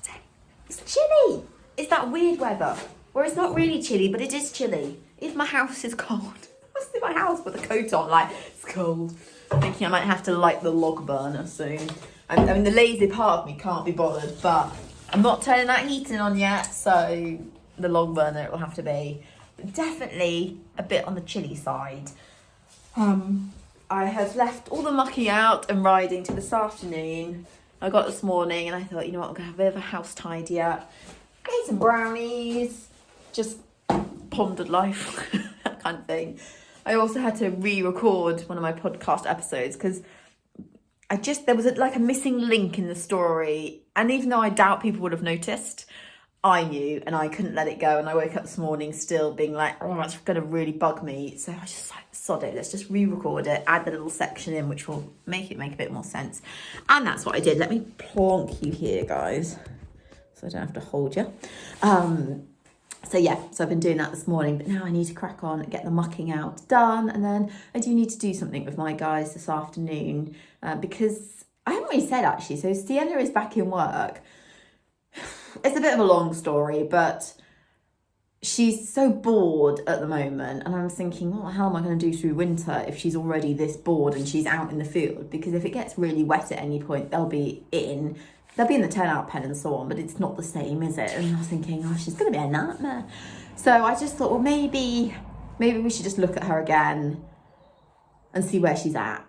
today. It's chilly. It's that weird weather where it's not really chilly, but it is chilly. If my house is cold, I sit in my house with a coat on, like, it's cold. I'm thinking I might have to light the log burner soon. I mean, the lazy part of me can't be bothered, but I'm not turning that heating on yet, so the log burner it will have to be. But definitely a bit on the chilly side. I have left all the mucking out and riding to this afternoon. I got this morning and I thought, you know what, I'm going to have a bit of a house tidy up. Made some brownies, just pondered life, that kind of thing. I also had to re-record one of my podcast episodes because there was like a missing link in the story. And even though I doubt people would have noticed, I knew and I couldn't let it go. And I woke up this morning still being like, oh, that's going to really bug me. So I was just like, sod it, let's just re-record it, add the little section in, which will make it make a bit more sense. And that's what I did. Let me plonk you here, guys, so I don't have to hold you. So I've been doing that this morning, but now I need to crack on and get the mucking out done. And then I do need to do something with my guys this afternoon because I haven't really said actually. So Sienna is back in work. It's a bit of a long story, but she's so bored at the moment. And I'm thinking, what the hell am I going to do through winter if she's already this bored and she's out in the field? Because if it gets really wet at any point, they'll be in the turnout pen and so on, but it's not the same, is it? And I was thinking, oh, she's going to be a nightmare. So I just thought, well, maybe we should just look at her again and see where she's at.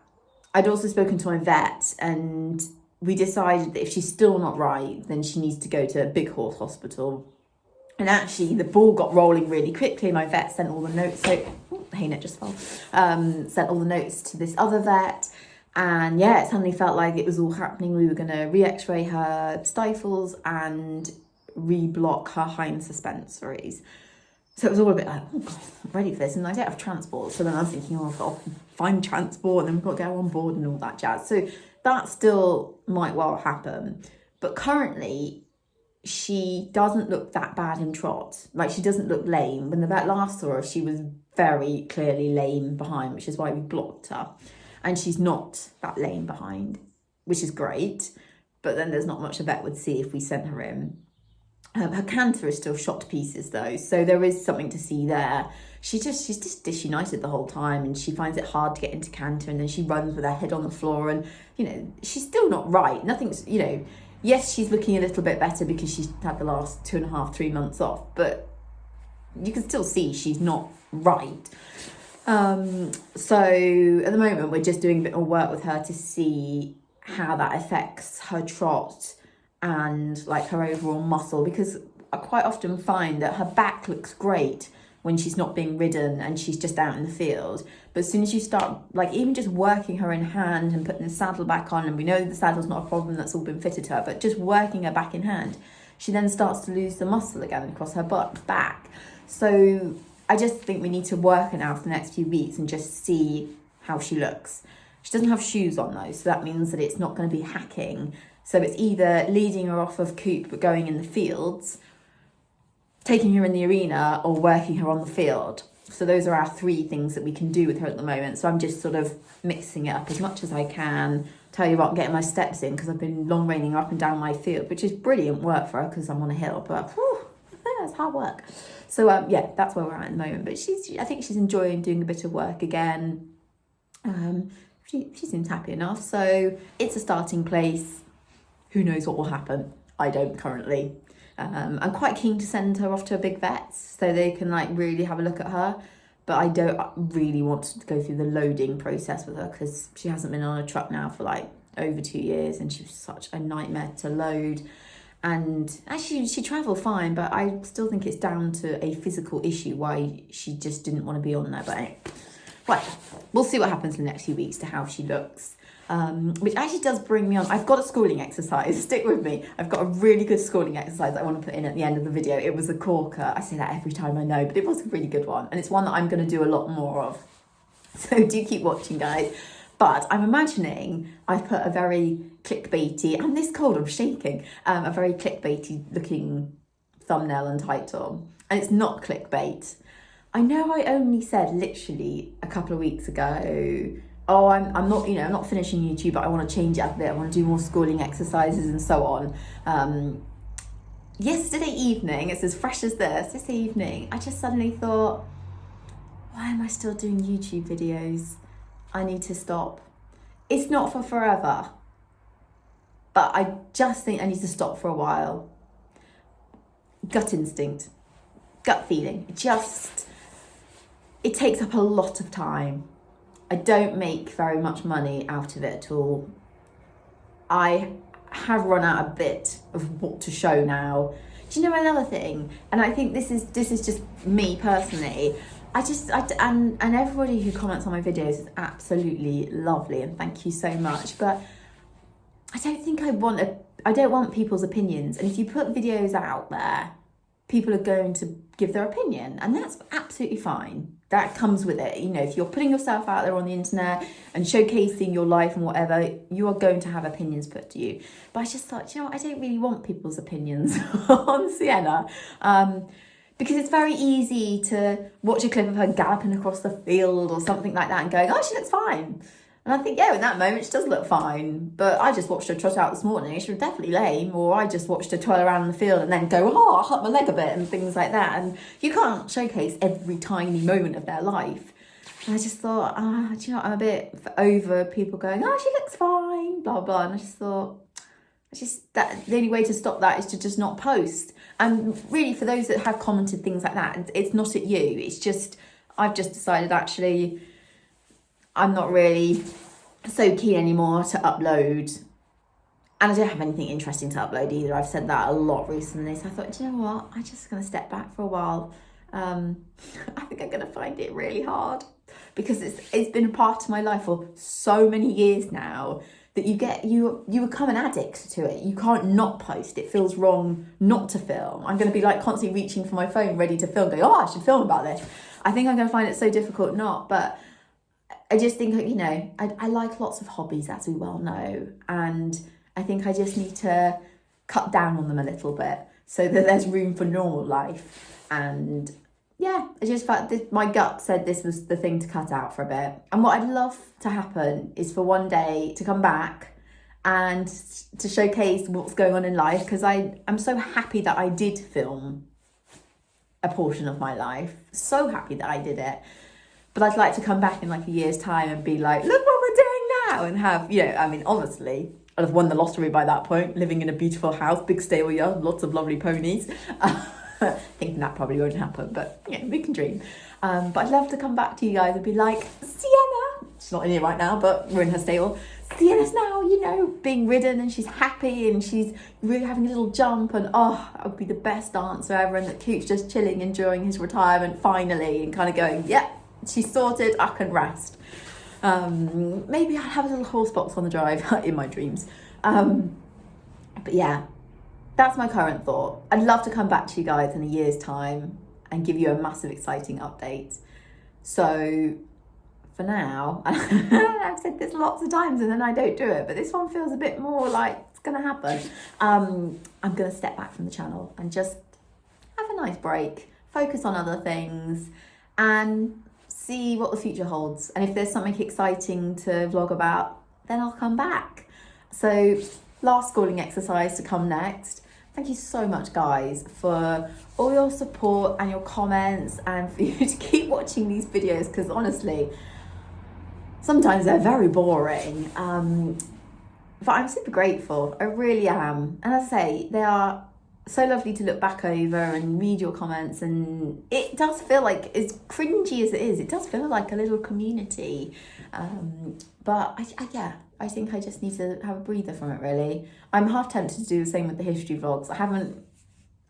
I'd also spoken to my vet and we decided that if she's still not right, then she needs to go to a big horse hospital. And actually, the ball got rolling really quickly. My vet sent all the notes. So, the hay net just fell. Sent all the notes to this other vet. And yeah, it suddenly felt like it was all happening. We were going to re-x-ray her stifles and re-block her hind suspensories. So it was all a bit like, oh God, I'm ready for this. And I don't have transport. So then I was thinking, oh, I've got to find transport and then we've got to go on board and all that jazz. So that still might well happen. But currently, she doesn't look that bad in trot. Like, she doesn't look lame. When the vet last saw her, she was very clearly lame behind, which is why we blocked her. And she's not that lame behind, which is great. But then there's not much a vet would see if we sent her in. Her canter is still shot to pieces though, so there is something to see there. She's just disunited the whole time, and she finds it hard to get into canter, and then she runs with her head on the floor, and she's still not right. Nothing's yes, she's looking a little bit better because she's had the last 2.5-3 months off, but you can still see she's not right. So at the moment we're just doing a bit more work with her to see how that affects her trot and like her overall muscle, because I quite often find that her back looks great when she's not being ridden and she's just out in the field, but as soon as you start like even just working her in hand and putting the saddle back on, and we know the saddle's not a problem, that's all been fitted to her, but just working her back in hand, she then starts to lose the muscle again across her back. So I just think we need to work her now for the next few weeks and just see how she looks. She doesn't have shoes on though, so that means that it's not going to be hacking. So it's either leading her off of coop but going in the fields, taking her in the arena, or working her on the field. So those are our 3 things that we can do with her at the moment. So I'm just sort of mixing it up as much as I can. Tell you what, I'm getting my steps in because I've been long reining her up and down my field, which is brilliant work for her because I'm on a hill, but whew, it's hard work. So that's where we're at the moment. But I think she's enjoying doing a bit of work again. She seems happy enough. So it's a starting place. Who knows what will happen? I don't currently. I'm quite keen to send her off to a big vet so they can like really have a look at her. But I don't really want to go through the loading process with her because she hasn't been on a truck now for like over 2 years, and she was such a nightmare to load. And actually she travelled fine, but I still think it's down to a physical issue why she just didn't want to be on there. But anyway, well, we'll see what happens in the next few weeks to how she looks. Which actually does bring me on. I've got a schooling exercise. Stick with me. I've got a really good schooling exercise that I want to put in at the end of the video. It was a corker. I say that every time I know, but it was a really good one. And it's one that I'm going to do a lot more of. So do keep watching, guys. But I'm imagining I've put a very clickbaity, and this cold, I'm shaking, a very clickbaity looking thumbnail and title. And it's not clickbait. I know I only said literally a couple of weeks ago, oh, I'm not, I'm not finishing YouTube, but I want to change it up a bit. I want to do more schooling exercises and so on. yesterday evening, it's as fresh as this evening, I just suddenly thought, why am I still doing YouTube videos? I need to stop. It's not for forever, but I just think I need to stop for a while. Gut instinct, gut feeling, it takes up a lot of time. I don't make very much money out of it at all. I have run out a bit of what to show now. Do you know another thing? And I think this is just me personally. And everybody who comments on my videos is absolutely lovely, and thank you so much. But I don't want people's opinions. And if you put videos out there, people are going to give their opinion, and that's absolutely fine. That comes with it. You know, if you're putting yourself out there on the internet and showcasing your life and whatever, you are going to have opinions put to you. But I just thought, I don't really want people's opinions on Sienna. Because it's very easy to watch a clip of her galloping across the field or something like that and going, oh, she looks fine. And I think, yeah, in that moment, she does look fine. But I just watched her trot out this morning. She was definitely lame. Or I just watched her twirl around in the field and then go, oh, I hurt my leg a bit and things like that. And you can't showcase every tiny moment of their life. And I just thought, I'm a bit over people going, oh, she looks fine, blah, blah. And I just thought, the only way to stop that is to just not post. And really, for those that have commented things like that, it's not at you. It's just, I've just decided actually, I'm not really so keen anymore to upload. And I don't have anything interesting to upload either. I've said that a lot recently. So I thought, do you know what? I'm just going to step back for a while. I think I'm going to find it really hard because it's been a part of my life for so many years now that you become an addict to it. You can't not post. It feels wrong not to film. I'm going to be like constantly reaching for my phone ready to film, going, oh, I should film about this. I think I'm going to find it so difficult not, but I just think, I like lots of hobbies, as we well know, and I think I just need to cut down on them a little bit so that there's room for normal life. And yeah, I just felt my gut said this was the thing to cut out for a bit. And what I'd love to happen is for one day to come back and to showcase what's going on in life, because I'm so happy that I did film a portion of my life. So happy that I did it. But I'd like to come back in like a year's time and be like, look what we're doing now, and have, obviously, I'd have won the lottery by that point, living in a beautiful house, big stable yard, lots of lovely ponies. Thinking that probably won't happen, but we can dream. But I'd love to come back to you guys and be like, Sienna, she's not in here right now, but we're in her stable. Sienna's now, being ridden and she's happy and she's really having a little jump, and that would be the best dancer ever, and that Coop's just chilling, enjoying his retirement finally, and kind of going, she's sorted, I can rest. Maybe I'll have a little horse box on the drive in my dreams. But yeah, that's my current thought. I'd love to come back to you guys in a year's time and give you a massive, exciting update. So for now, I've said this lots of times and then I don't do it, but this one feels a bit more like it's going to happen. I'm going to step back from the channel and just have a nice break, focus on other things, and see what the future holds. And if there's something exciting to vlog about, then I'll come back. So last schooling exercise to come next. Thank you so much, guys, for all your support and your comments, and for you to keep watching these videos, because honestly, sometimes they're very boring. But I'm super grateful. I really am. And as I say, they are so lovely to look back over and read your comments, and it does feel like, as cringy as it is, it does feel like a little community. But I think I just need to have a breather from it, really. I'm half tempted to do the same with the history vlogs. I'm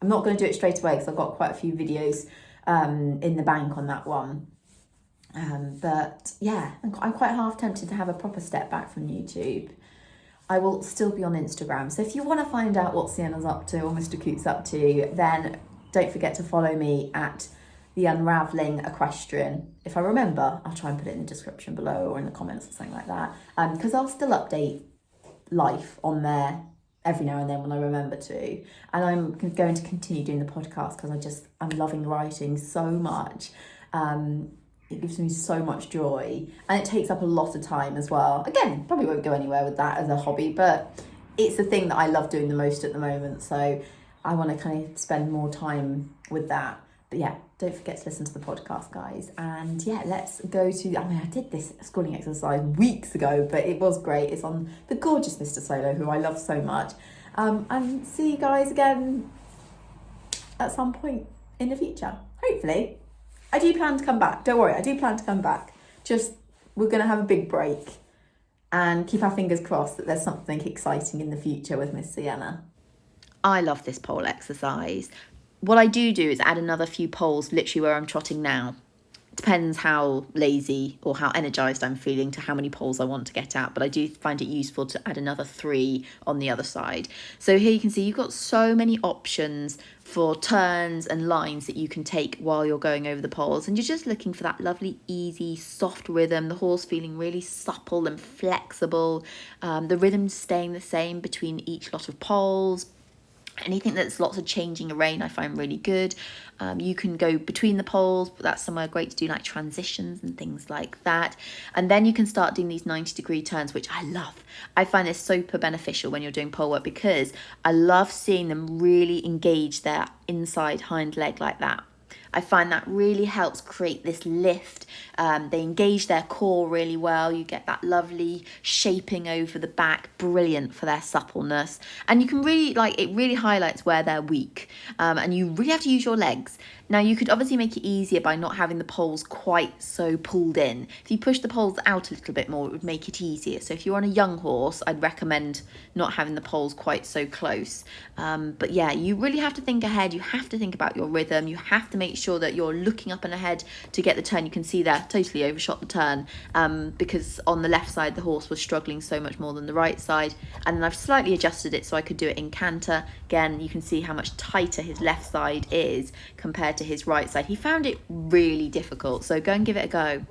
not going to do it straight away because I've got quite a few videos in the bank on that one. But yeah, I'm quite half tempted to have a proper step back from YouTube. I will still be on Instagram. So if you want to find out what Sienna's up to or Mr. Coop's up to, then don't forget to follow me at The Unraveling Equestrian. If I remember, I'll try and put it in the description below or in the comments or something like that. Because I'll still update life on there every now and then when I remember to. And I'm going to continue doing the podcast because I'm loving writing so much. It gives me so much joy, and it takes up a lot of time as well. Again, probably won't go anywhere with that as a hobby, but it's the thing that I love doing the most at the moment. So I want to kind of spend more time with that. But yeah, don't forget to listen to the podcast, guys. And yeah, let's go to, I mean, I did this schooling exercise weeks ago, but it was great. It's on the gorgeous Mr. Solo, who I love so much. And see you guys again at some point in the future, hopefully. I do plan to come back. Don't worry, I do plan to come back. Just, we're going to have a big break and keep our fingers crossed that there's something exciting in the future with Miss Sienna. I love this pole exercise. What I do is add another few poles literally where I'm trotting now. Depends how lazy or how energised I'm feeling to how many poles I want to get out, but I do find it useful to add another 3 on the other side. So here you can see you've got so many options for turns and lines that you can take while you're going over the poles, and you're just looking for that lovely, easy, soft rhythm, the horse feeling really supple and flexible, the rhythm staying the same between each lot of poles. Anything that's lots of changing a rein I find really good. You can go between the poles, but that's somewhere great to do like transitions and things like that. And then you can start doing these 90-degree turns, which I love. I find this super beneficial when you're doing pole work because I love seeing them really engage their inside hind leg like that. I find that really helps create this lift. They engage their core really well. You get that lovely shaping over the back, brilliant for their suppleness. And you can really, it really highlights where they're weak. And you really have to use your legs. Now, you could obviously make it easier by not having the poles quite so pulled in. If you push the poles out a little bit more, it would make it easier. So if you're on a young horse, I'd recommend not having the poles quite so close. But yeah, you really have to think ahead. You have to think about your rhythm. You have to make sure that you're looking up and ahead to get the turn. You can see there, totally overshot the turn because on the left side, the horse was struggling so much more than the right side. And then I've slightly adjusted it so I could do it in canter. Again, you can see how much tighter his left side is compared to his right side. He found it really difficult, so go and give it a go.